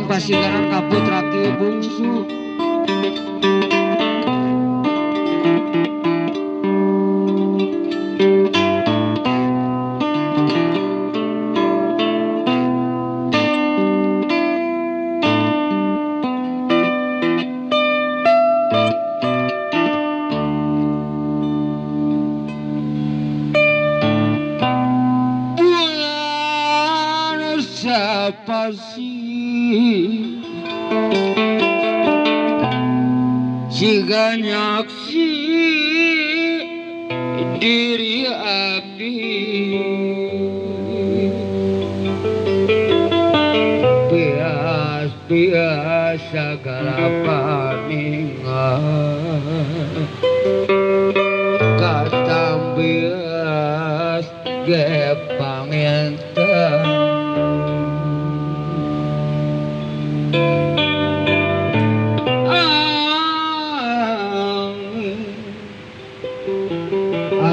urang pasigaran ka putra ki bungsu. Jika nyaksi diri abdi bias segala paningan katang bias gepang enten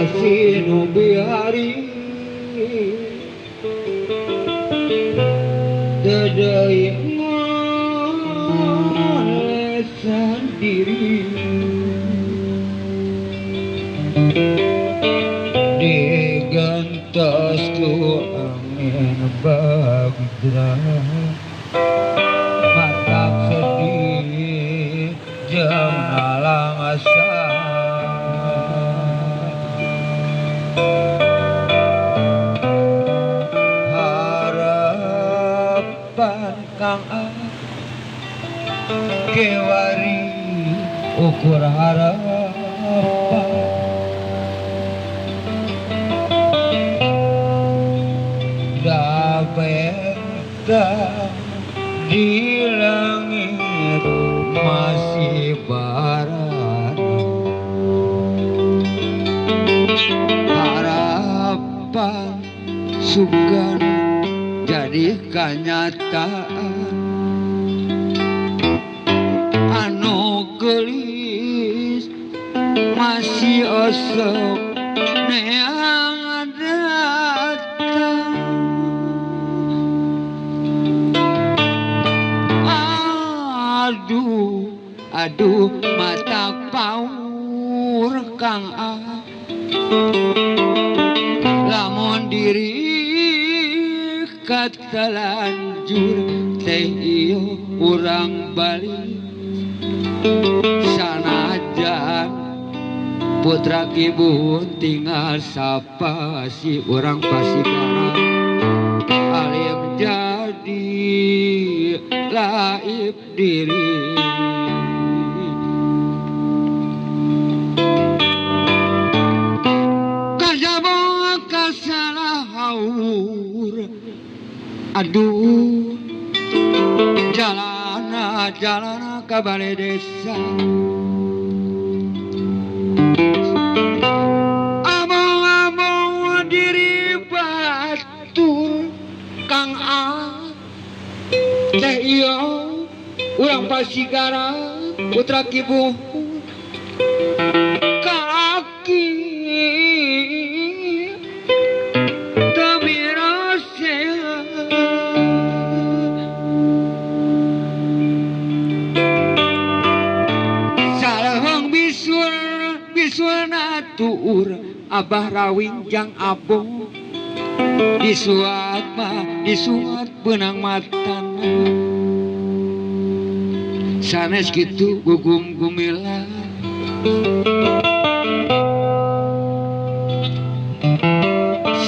asinu bihari dadai ngolesan diri digantos ku angin bagdra matak sedih jam nalang asa kang kewari ukur harapan beda di langit masih barat harapan sugan jadi kenyataan anu gelis masih osok neang datang aduh mata paur kang lamun diri katalanjur teh iyo urang balik sanajan putra kibun tinggal sapa si urang pasigaran alim jadi laib diri kajabo kasalah haur aduh jalan ke balai desa abang diri batur kang teh iyo urang pasigara putra kibu kaki tuur abah rawinjang abong disuat benang matana sanes gitu gugum gumila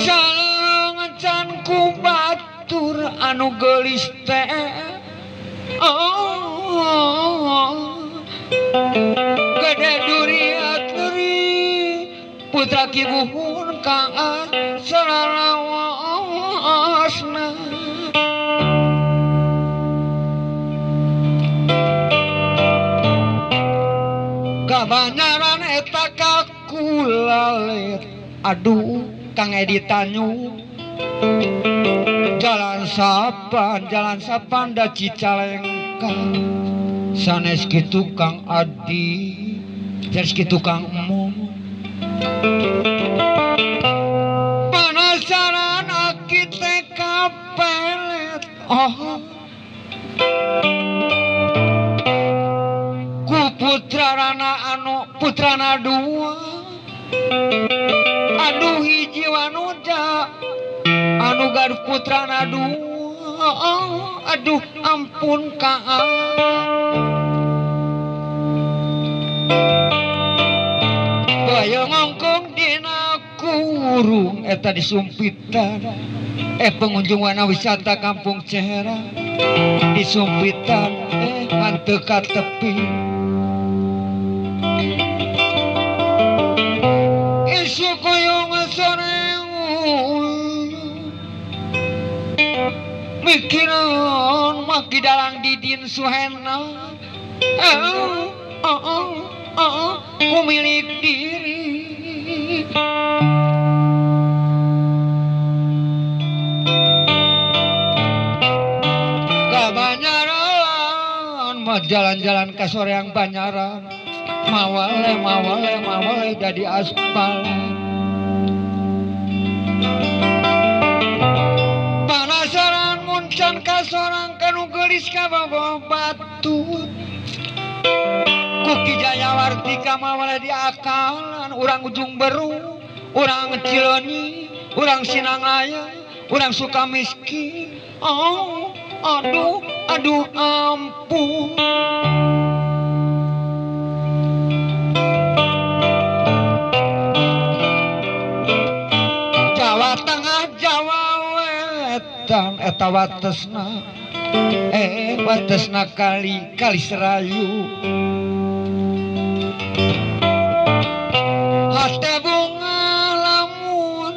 salengecan ku batur anu gelis teh gede duriat putra kibuhun kang salalawasna kabanyaran eta kakulalet aduh kang Edi Tanyu jalan sapan da Cicalengka sanes kitu kang Adi sanes kitu kang Emu penasaran aki teh kapelet ku putrana dua anu hiji wanuja anu gaduh putrana dua aduh ampun Kang baya ngongkong dina kurung eta disumpitan pengunjung wana wisata Kampung Cihera disumpitan hanteu ka tepi isu koyong sore mikiran maki dalang didin suhena ku milik diri ka Banyaran mah jalan-jalan ka soreang Banyaran mawale jadi aspal penasaran muncan ka sorang kanu geulis ka bawah batu Kuki Jayawarti ka mawale diakalan urang Ujung Berung urang Cileunyi urang Sinangaya urang Sukamiskin aduh ampun Jawa Tengah Jawa Wetan eta watesna watesna kali Serayu hate bunga lamun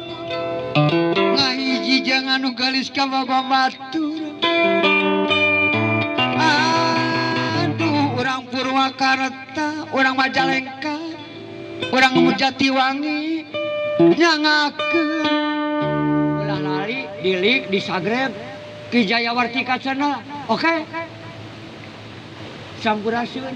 ngahiji jangan anu galis ka babatur aduh urang Purwakarta urang Majalengka urang Jatiwangi nyangakeun ulah lali dilik disagreg Ki Jayawarti ka cenah oke sampurasun